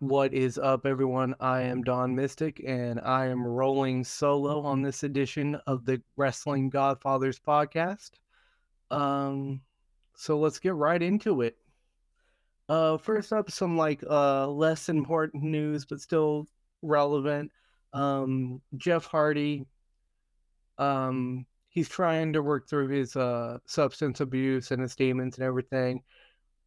What is up, everyone? I am Don Mystik, and I am rolling solo on this edition of the Wrestling Godfatherz podcast. Um, so let's get right into it. First up, some less important news, but still relevant. Jeff Hardy. He's trying to work through his substance abuse and his demons and everything.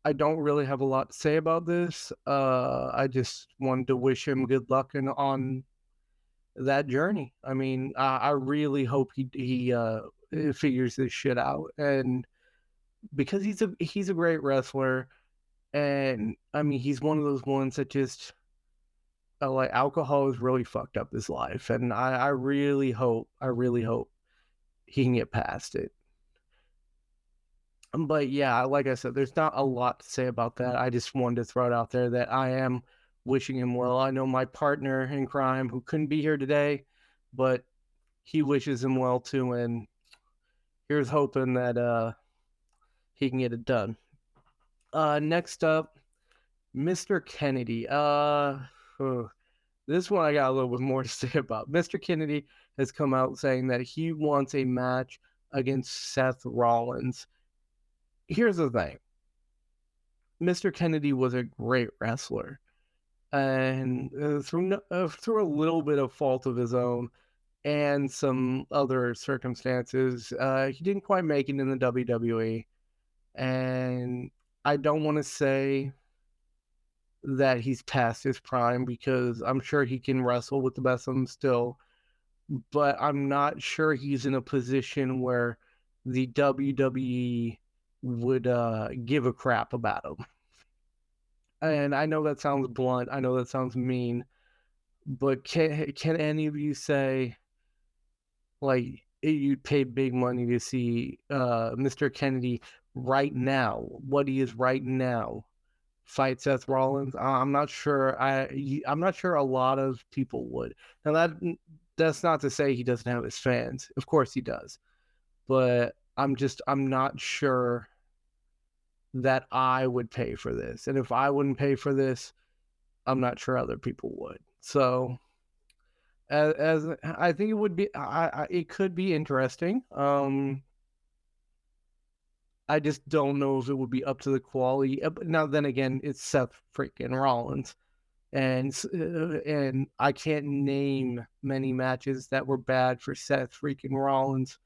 I don't really have a lot to say about this. I just wanted to wish him good luck on that journey. I mean, I really hope he figures this shit out, and because he's a great wrestler, and I mean he's one of those ones that just like alcohol has really fucked up his life, and I really hope he can get past it. But yeah, like I said, there's not a lot to say about that. I just wanted to throw it out there that I am wishing him well. I know my partner in crime, who couldn't be here today, but he wishes him well too. And here's hoping that he can get it done. Next up, Mr. Kennedy. This one I got a little bit more to say about. Mr. Kennedy has come out saying that he wants a match against Seth Rollins. Here's the thing. Mr. Kennedy was a great wrestler, and through a little bit of fault of his own and some other circumstances, he didn't quite make it in the WWE. And I don't want to say that he's past his prime because I'm sure he can wrestle with the best of them still, but I'm not sure he's in a position where the WWE would give a crap about him. And I know that sounds blunt. I know that sounds mean, but can any of you say like you'd pay big money to see Mr. Kennedy right now, what he is right now, fight Seth Rollins? I'm not sure. I'm not sure a lot of people would. Now that's not to say he doesn't have his fans. Of course he does, but I'm not sure that I would pay for this. And if I wouldn't pay for this, I'm not sure other people would. So as I think it would be, it could be interesting. I just don't know if it would be up to the quality. Now, then again, it's Seth freaking Rollins, and I can't name many matches that were bad for Seth freaking Rollins.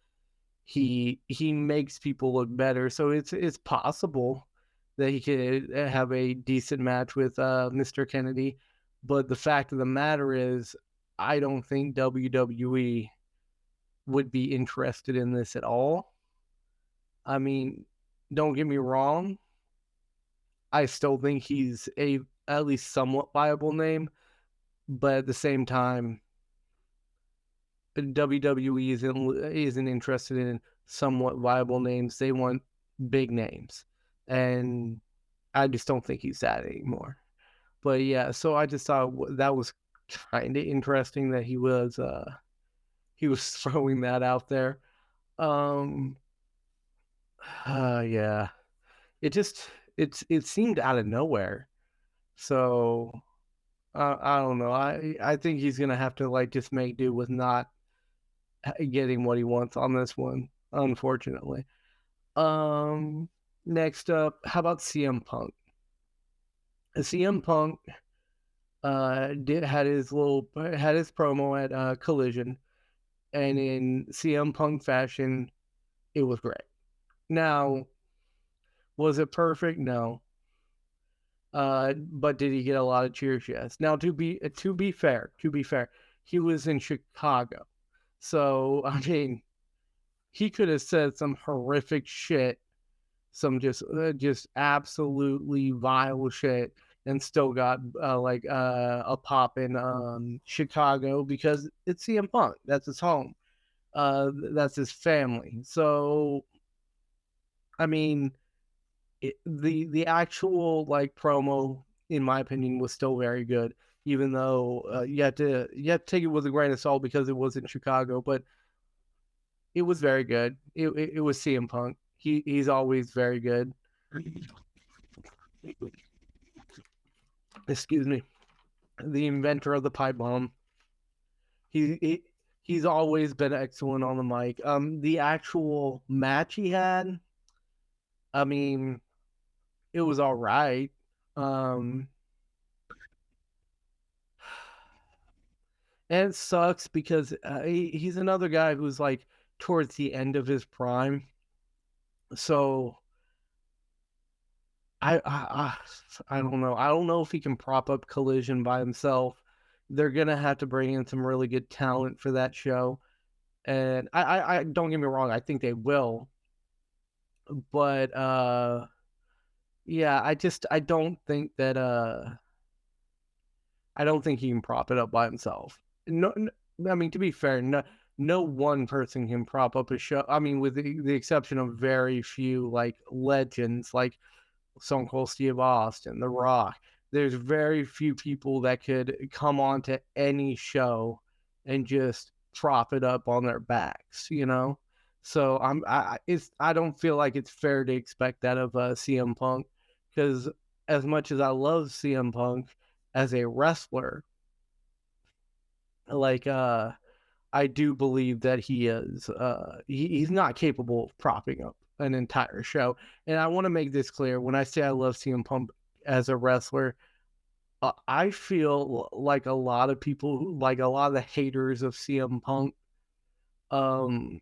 He makes people look better, so it's possible that he could have a decent match with Mr. Kennedy. But the fact of the matter is, I don't think WWE would be interested in this at all. I mean, don't get me wrong. I still think he's a at least somewhat viable name, but at the same time, WWE isn't interested in somewhat viable names. They want big names, and I just don't think he's that anymore. But yeah, so I just thought that was kind of interesting that he was throwing that out there. Um, yeah, it just it seemed out of nowhere. So I don't know. I think he's gonna have to like just make do with not getting what he wants on this one, unfortunately. Um, Next up, how about CM Punk? CM Punk had his promo at Collision, and in CM Punk fashion, it was great. Now, was it perfect? No. But did he get a lot of cheers? Yes. Now, to be fair, he was in Chicago, so I mean, he could have said some horrific shit, some just absolutely vile shit, and still got a pop in Chicago because it's CM Punk. That's his home. That's his family. So I mean, the actual like promo, in my opinion, was still very good, even though you had to take it with a grain of salt because it was in Chicago, but it was very good. It was CM Punk. He's always very good. Excuse me. the inventor of the pipe bomb. He's always been excellent on the mic. The actual match he had, I mean, it was all right. Um, and it sucks because he's another guy who's like towards the end of his prime. So I don't know. I don't know if he can prop up Collision by himself. They're gonna have to bring in some really good talent for that show. And I don't get me wrong, I think they will. But yeah, I don't think that I don't think he can prop it up by himself. No, I mean, to be fair, no one person can prop up a show. I mean, with the exception of very few like legends, like Stone Cold Steve Austin, The Rock. There's very few people that could come onto any show and just prop it up on their backs, you know. So I don't feel like it's fair to expect that of CM Punk, because as much as I love CM Punk as a wrestler, like I do believe that he's not capable of propping up an entire show. And I want to make this clear: when I say I love CM Punk as a wrestler, I feel like a lot of people, like a lot of the haters of CM Punk, um,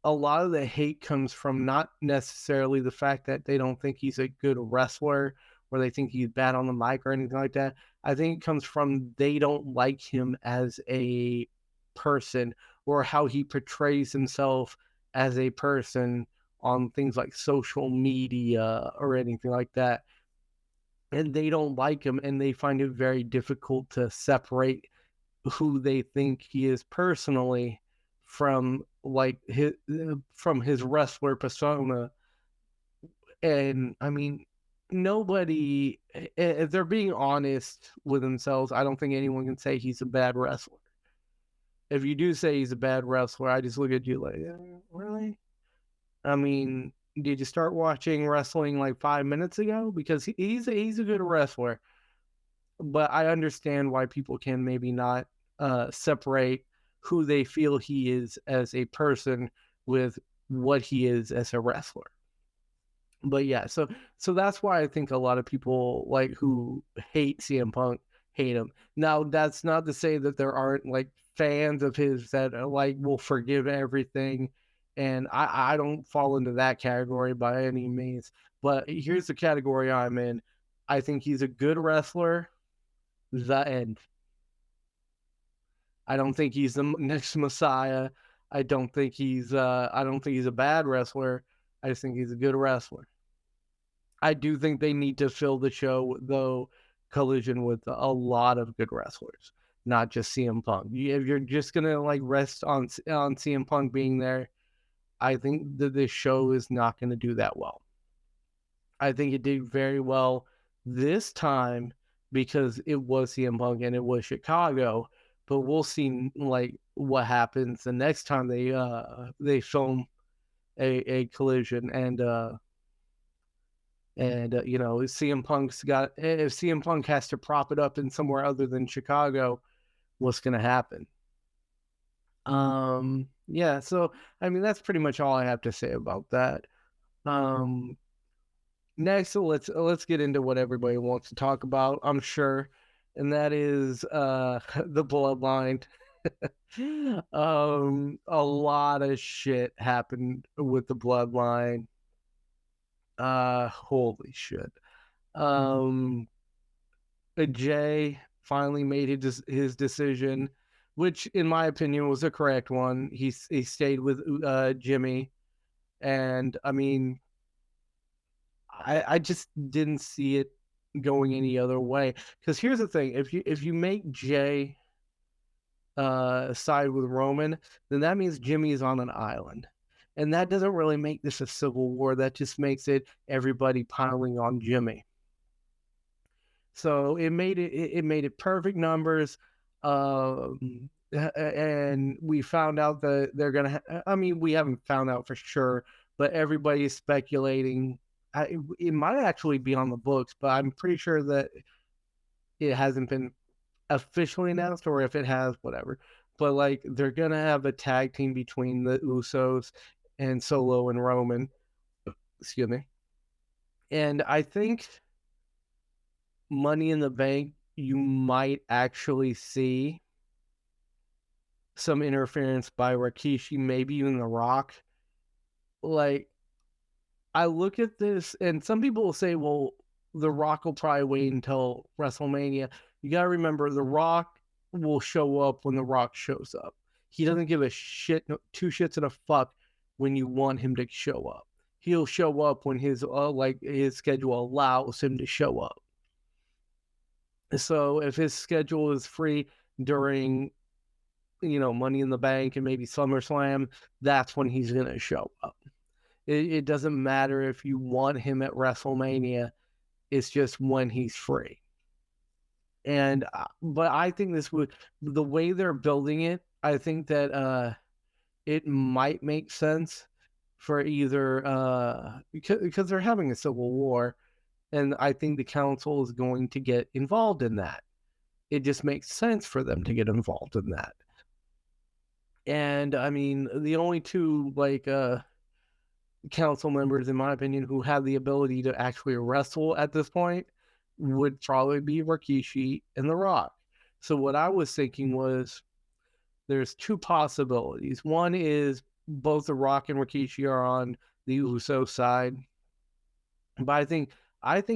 a lot of the hate comes from not necessarily the fact that they don't think he's a good wrestler or they think he's bad on the mic or anything like that. I think it comes from they don't like him as a person or how he portrays himself as a person on things like social media or anything like that. And they don't like him and they find it very difficult to separate who they think he is personally from his wrestler persona. And I mean, nobody, if they're being honest with themselves, I don't think anyone can say he's a bad wrestler. If you do say he's a bad wrestler, I just look at you like, really? I mean, did you start watching wrestling like 5 minutes ago? Because he's a good wrestler, but I understand why people can maybe not separate who they feel he is as a person with what he is as a wrestler. But yeah, so that's why I think a lot of people like who hate CM Punk hate him. Now that's not to say that there aren't like fans of his that like will forgive everything, and I don't fall into that category by any means. But here's the category I'm in. I think he's a good wrestler. The end. I don't think he's the next Messiah. I don't think he's a bad wrestler. I just think he's a good wrestler. I do think they need to fill the show though Collision with a lot of good wrestlers, not just CM Punk. If you're just gonna like rest on CM Punk being there, I think that this show is not gonna do that well. I think it did very well this time because it was CM Punk and it was Chicago. But we'll see like what happens the next time they film a collision and you know if CM Punk has to prop it up in somewhere other than Chicago, what's gonna happen? Yeah, so I mean that's pretty much all I have to say about that. Um Next, let's get into what everybody wants to talk about, I'm sure, and that is the Bloodline. A lot of shit happened with the Bloodline. Holy shit. Um, Jay finally made his decision, which in my opinion was a correct one. He stayed with Jimmy, and I mean, I just didn't see it going any other way. Because here's the thing: if you make Jay side with Roman, then that means Jimmy is on an island. And that doesn't really make this a civil war. That just makes it everybody piling on Jimmy. So it made it perfect numbers. And we found out that they're gonna. I mean, we haven't found out for sure, but everybody is speculating. It might actually be on the books, but I'm pretty sure that it hasn't been officially announced or if it has, whatever. But like they're gonna have a tag team between the Usos and Solo and Roman. Excuse me. And I think Money in the Bank, you might actually see some interference by Rikishi, maybe even The Rock. Like, I look at this, and some people will say, well, The Rock will probably wait until WrestleMania. You got to remember, The Rock will show up when The Rock shows up. He doesn't give a shit, two shits and a fuck when you want him to show up. He'll show up when his schedule allows him to show up. So if his schedule is free during, Money in the Bank and maybe SummerSlam, that's when he's gonna show up. It doesn't matter if you want him at WrestleMania. It's just when he's free. And but I think the way they're building it, I think that it might make sense for either because they're having a civil war, and I think the council is going to get involved in that. It just makes sense for them to get involved in that. And I mean, the only two council members, in my opinion, who have the ability to actually wrestle at this point would probably be Rikishi and The Rock. So what I was thinking was there's two possibilities. One is both The Rock and Rikishi are on the Uso side. But I think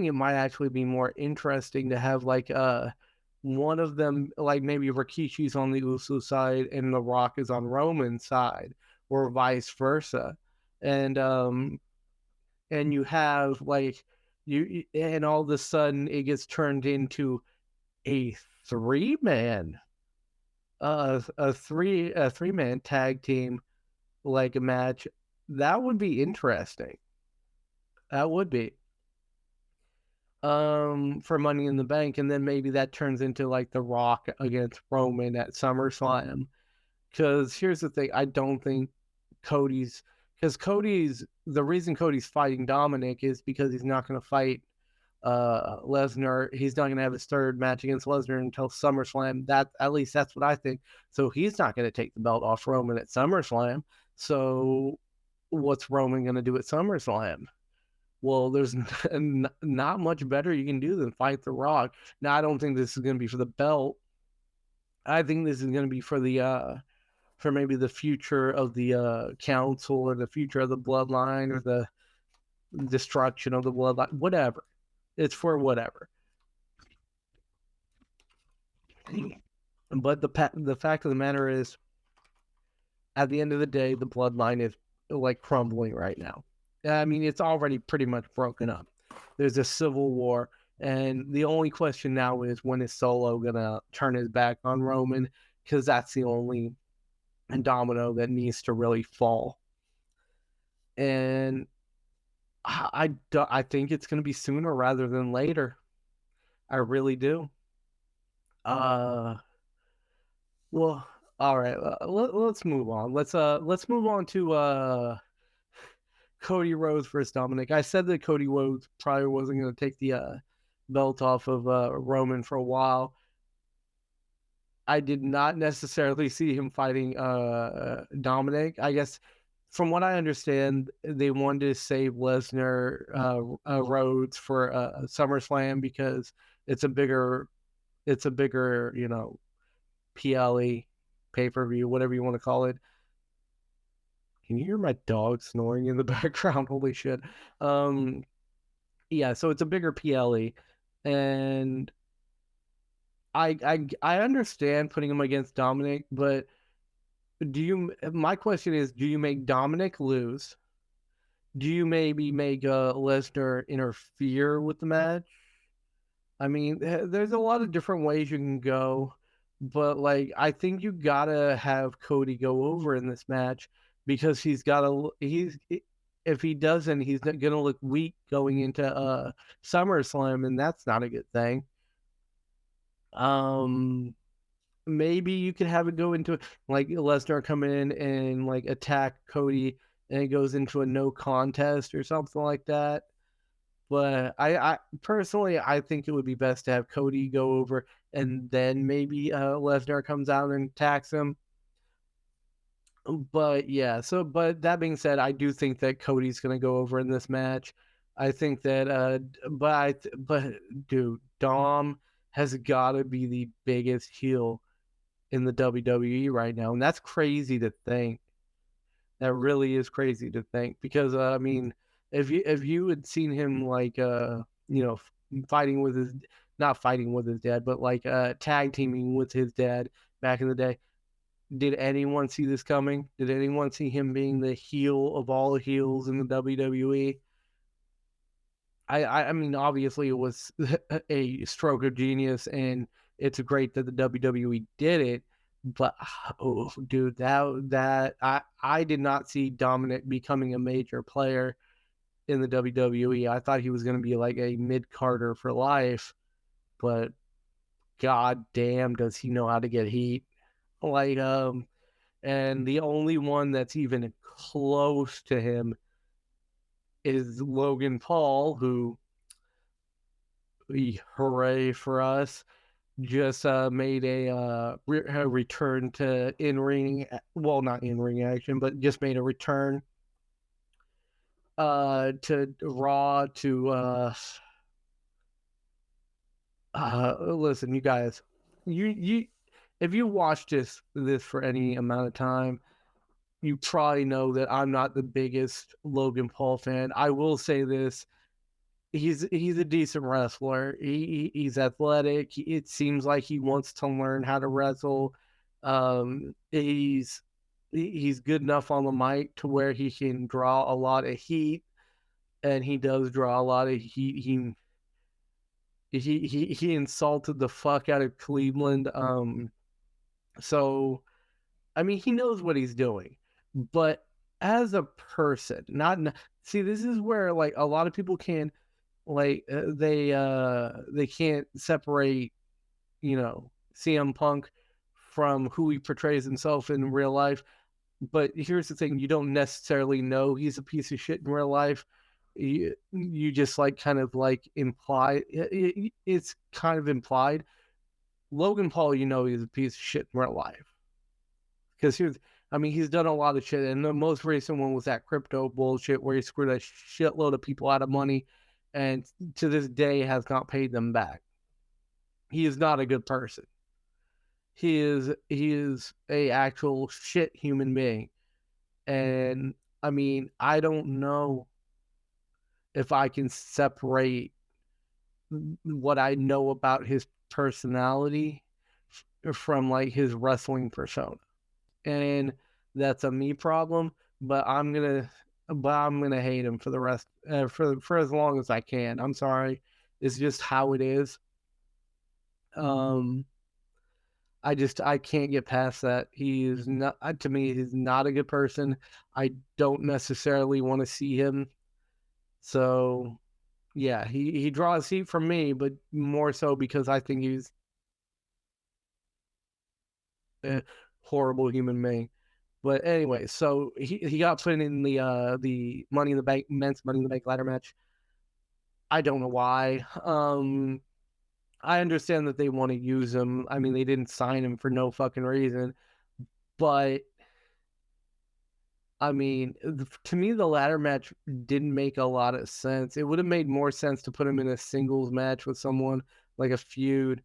it might actually be more interesting to have one of them, like maybe Rikishi's on the Uso side and The Rock is on Roman's side, or vice versa. And you have and all of a sudden it gets turned into a three-man a three-man tag team like a match. That would be interesting. That would be for Money in the Bank, and then maybe that turns into like The Rock against Roman at SummerSlam. Because here's the thing, I don't think the reason Cody's fighting Dominic is because he's not going to fight Lesnar. He's not going to have his third match against Lesnar until SummerSlam. At least that's what I think. So he's not going to take the belt off Roman at SummerSlam. So what's Roman going to do at SummerSlam? Well, there's not much better you can do than fight The Rock. Now, I don't think this is going to be for the belt. I think this is going to be for for maybe the future of the council, or the future of the bloodline, or the destruction of the bloodline, whatever. It's for whatever. But the fact of the matter is, at the end of the day, the bloodline is like crumbling right now. I mean, it's already pretty much broken up. There's a civil war, and the only question now is, when is Solo gonna turn his back on Roman? Because that's the only domino that needs to really fall. And I think it's gonna be sooner rather than later. I really do. Well, all right. Let's move on. Let's move on to Cody Rhodes versus Dominic. I said that Cody Rhodes probably wasn't going to take the belt off of Roman for a while. I did not necessarily see him fighting Dominic. I guess from what I understand, they wanted to save Lesnar Rhodes for SummerSlam because it's a bigger, PLE, pay-per-view, whatever you want to call it. Can you hear my dog snoring in the background? Holy shit. Yeah, so it's a bigger PLE, and I understand putting him against Dominic, but my question is, do you make Dominic lose? Do you maybe make Lesnar interfere with the match? I mean, there's a lot of different ways you can go, but I think you gotta have Cody go over in this match, because if he doesn't, he's gonna look weak going into SummerSlam, and that's not a good thing. Maybe you could have it go into Lesnar come in and attack Cody, and it goes into a no contest or something like that. But I personally, I think it would be best to have Cody go over, and then maybe Lesnar comes out and attacks him. But yeah, but that being said, I do think that Cody's gonna go over in this match. I think that but dude, Dom has got to be the biggest heel in the WWE right now, and that's crazy to think. That really is crazy to think because I mean, if you had seen him like fighting with his not fighting with his dad, but like tag teaming with his dad back in the day, did anyone see this coming? Did anyone see him being the heel of all the heels in the WWE? I mean, obviously it was a stroke of genius, and it's great that the WWE did it. But oh, dude, that I did not see Dominic becoming a major player in the WWE. I thought he was going to be like a mid Carter for life, but god damn, does he know how to get heat? Like and the only one that's even close to him is Logan Paul, who, hooray for us, just made a return to in-ring, well, not in-ring action, but just made a return to Raw to listen, you guys, you if you watch this for any amount of time, you probably know that I'm not the biggest Logan Paul fan. I will say this: he's a decent wrestler. He's athletic. It seems like he wants to learn how to wrestle. He's good enough on the mic to where he can draw a lot of heat, and he does draw a lot of heat. He insulted the fuck out of Cleveland. So I mean, he knows what he's doing, but as a person, not see, this is where like a lot of people can like they can't separate, CM Punk from who he portrays himself in real life. But here's the thing: you don't necessarily know he's a piece of shit in real life. You just like kind of like imply it's kind of implied. Logan Paul, he's a piece of shit in real life because he's done a lot of shit, and the most recent one was that crypto bullshit where he screwed a shitload of people out of money, and to this day has not paid them back. He is not a good person. He is a actual shit human being, and I mean, I don't know if I can separate what I know about his personality from like his wrestling persona, and that's a me problem. But I'm gonna hate him for the rest for as long as I can. I'm sorry, it's just how it is. Um, I can't get past that. He is not to me. He's not a good person. I don't necessarily want to see him. So yeah, he draws heat from me, but more so because I think he's a horrible human being. But anyway, so he got put in the Money in the Bank men's Money in the Bank ladder match. I don't know why. I understand that they want to use him. I mean, they didn't sign him for no fucking reason. But I mean, to me, the ladder match didn't make a lot of sense. It would have made more sense to put him in a singles match with someone, like a feud.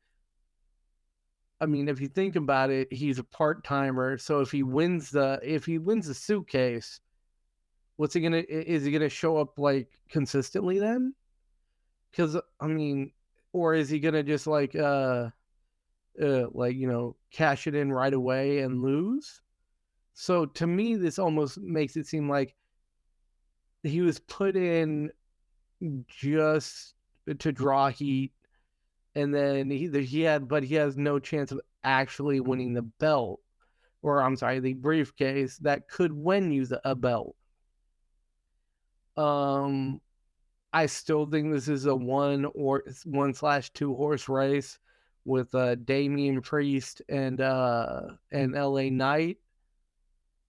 I mean, if you think about it, he's a part timer. So if he wins the suitcase, what's he gonna? Is he gonna show up like consistently then? Because I mean, or is he gonna just like cash it in right away and lose? So to me, this almost makes it seem like he was put in just to draw heat, and then he has no chance of actually winning the belt, or I'm sorry, the briefcase that could win you a belt. Um, I still think this is a one/two horse race with Damian Priest and LA Knight.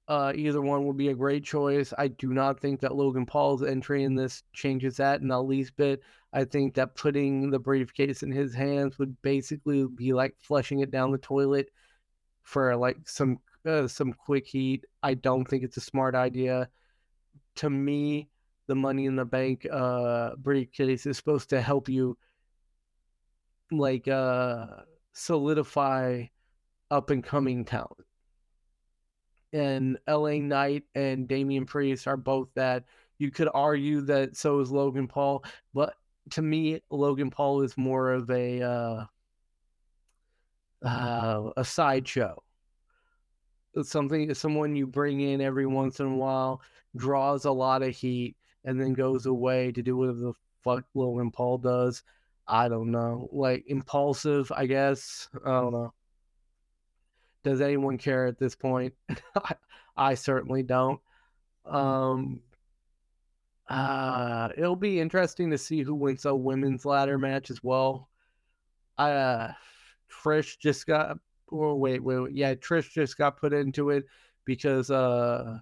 Either one would be a great choice. I do not think that Logan Paul's entry in this changes that in the least bit. I think that putting the briefcase in his hands would basically be like flushing it down the toilet for like some quick heat. I don't think it's a smart idea. To me, the Money in the Bank briefcase is supposed to help you like solidify up and coming talent. And LA Knight and Damian Priest are both that. You could argue that so is Logan Paul, but to me, Logan Paul is more of a sideshow. Someone you bring in every once in a while, draws a lot of heat, and then goes away to do whatever the fuck Logan Paul does. I don't know, like impulsive, I guess. I don't know. Does anyone care at this point? I certainly don't. Um, it'll be interesting to see who wins a women's ladder match as well. Uh, Trish just got, or wait, yeah, Trish just got put into it because who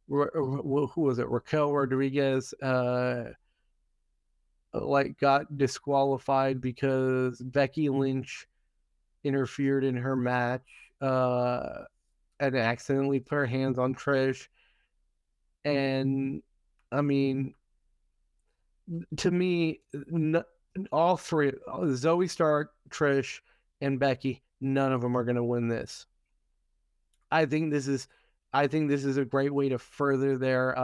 was it? Raquel Rodriguez like got disqualified because Becky Lynch interfered in her match and accidentally put her hands on Trish. And I mean, to me, all three, Zoe Stark, Trish, and Becky, none of them are going to win this. I think this is a great way to further their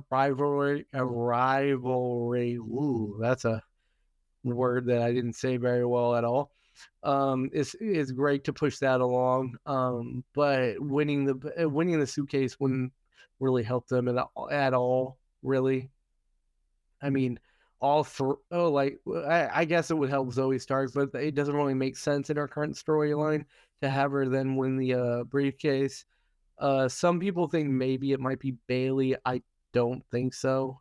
rivalry. Ooh, that's a word that I didn't say very well at all. It's great to push that along. But winning the suitcase wouldn't really help them at all, really. I mean, all three. Oh, like I guess it would help Zoe Stark, but it doesn't really make sense in our current storyline to have her then win the briefcase. Some people think maybe it might be Bailey. I don't think so.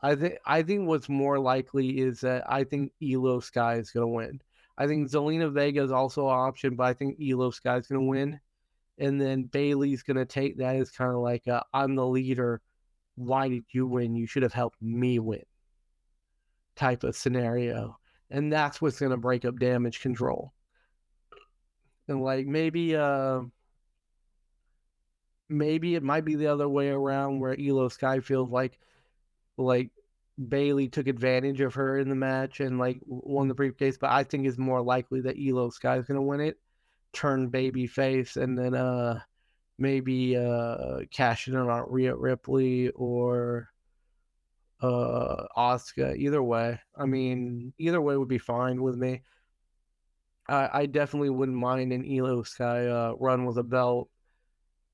I think what's more likely is that I think Elo Sky is gonna win. I think Zelina Vega is also an option, but I think Elo Sky is gonna win, and then Bailey's gonna take that as kind of like I'm the leader. Why did you win? You should have helped me win type of scenario, and that's what's gonna break up Damage Control. And like maybe it might be the other way around where Elo Sky feels like Bailey took advantage of her in the match and like won the briefcase, but I think it's more likely that Elo Sky is gonna win it, turn baby face, and then maybe cash in on Rhea Ripley or Asuka. Either way, I mean, either way would be fine with me. I definitely wouldn't mind an Elo Sky run with a belt.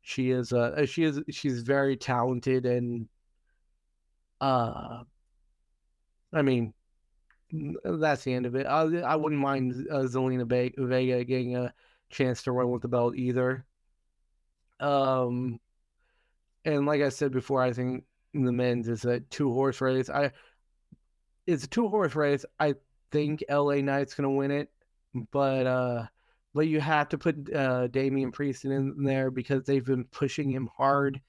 She's very talented and I mean that's the end of it. I wouldn't mind Zelina Vega getting a chance to run with the belt either. Um, and like I said before, I think the men's is a 2-horse race. It's a 2-horse race. I think LA Knight's gonna win it, but you have to put Damian Priest in there because they've been pushing him hard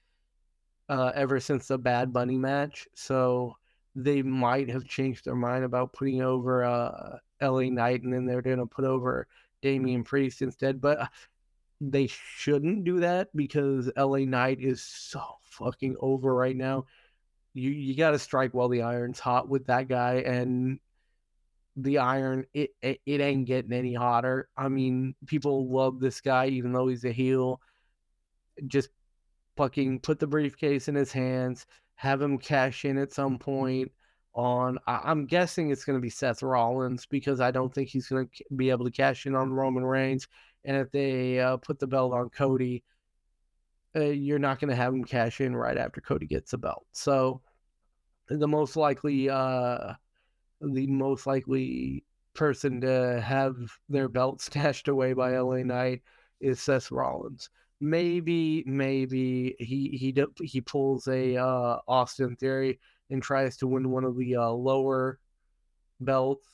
ever since the Bad Bunny match. So they might have changed their mind about putting over LA Knight, and then they're going to put over Damian Priest instead. But they shouldn't do that because LA Knight is so fucking over right now. You got to strike while the iron's hot with that guy, and the iron it ain't getting any hotter. I mean, people love this guy even though he's a heel. Just fucking put the briefcase in his hands, have him cash in at some point on. I'm guessing it's going to be Seth Rollins because I don't think he's going to be able to cash in on Roman Reigns. And if they put the belt on Cody, you're not going to have him cash in right after Cody gets the belt. So the most likely person to have their belt stashed away by LA Knight is Seth Rollins. Maybe he pulls a Austin Theory and tries to win one of the lower belts,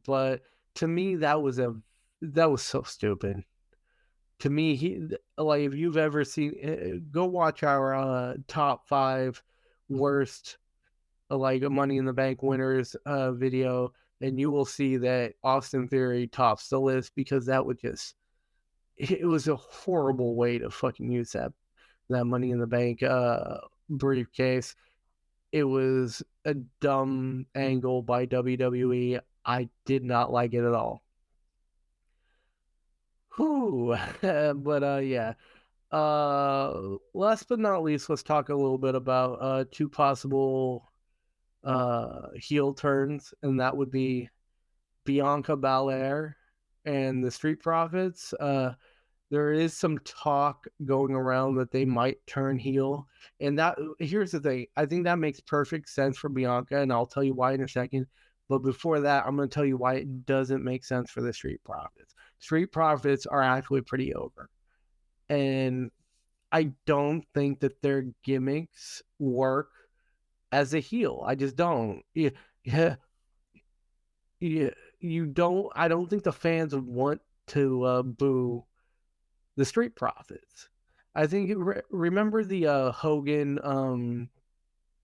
but to me that was so stupid. to me, like if you've ever seen, go watch our top 5 worst like Money in the Bank winners video, and you will see that Austin Theory tops the list because that would just it was a horrible way to fucking use that Money in the Bank briefcase. It was a dumb angle by WWE. I did not like it at all. Whew. But yeah. Last but not least, let's talk a little bit about two possible heel turns, and that would be Bianca Belair and the Street Profits. There is some talk going around that they might turn heel, and that here's the thing. I think that makes perfect sense for Bianca, and I'll tell you why in a second. But before that, I'm going to tell you why it doesn't make sense for the Street Profits. Street Profits are actually pretty over, and I don't think that their gimmicks work as a heel. I just don't. Yeah, yeah, you don't. I don't think the fans would want to boo the Street Profits. I think remember the Hogan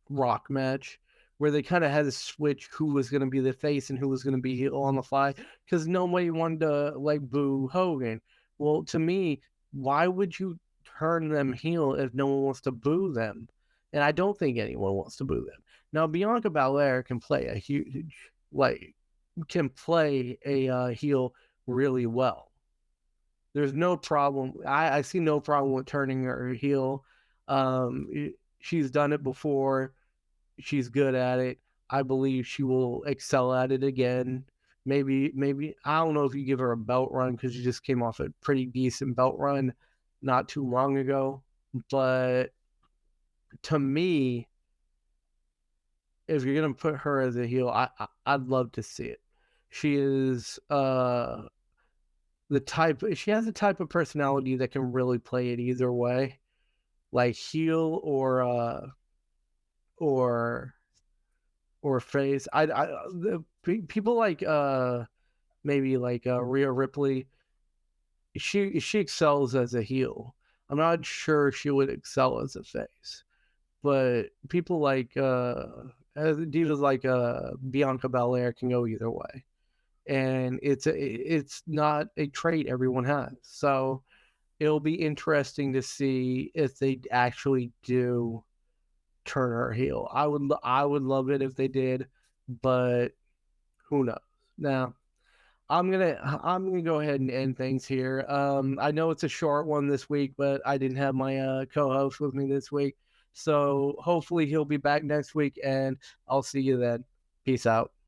Rock match where they kind of had to switch who was going to be the face and who was going to be heel on the fly because nobody wanted to like boo Hogan. Well, to me, why would you turn them heel if no one wants to boo them? And I don't think anyone wants to boo them. Now, Bianca Belair can play a huge, like, can play a heel really well. There's no problem. I see no problem with turning her heel. She's done it before. She's good at it. I believe she will excel at it again. Maybe I don't know if you give her a belt run because she just came off a pretty decent belt run not too long ago. But to me, if you're gonna put her as a heel, I'd love to see it. She is she has a type of personality that can really play it either way, like heel or face. People like maybe like Rhea Ripley. She excels as a heel. I'm not sure she would excel as a face, but people like divas like Bianca Belair can go either way, and it's not a trait everyone has. So it'll be interesting to see if they actually do turn her heel. I would love it if they did, but who knows? Now I'm gonna go ahead and end things here. I know it's a short one this week, but I didn't have my co-host with me this week, so hopefully he'll be back next week, and I'll see you then. Peace out.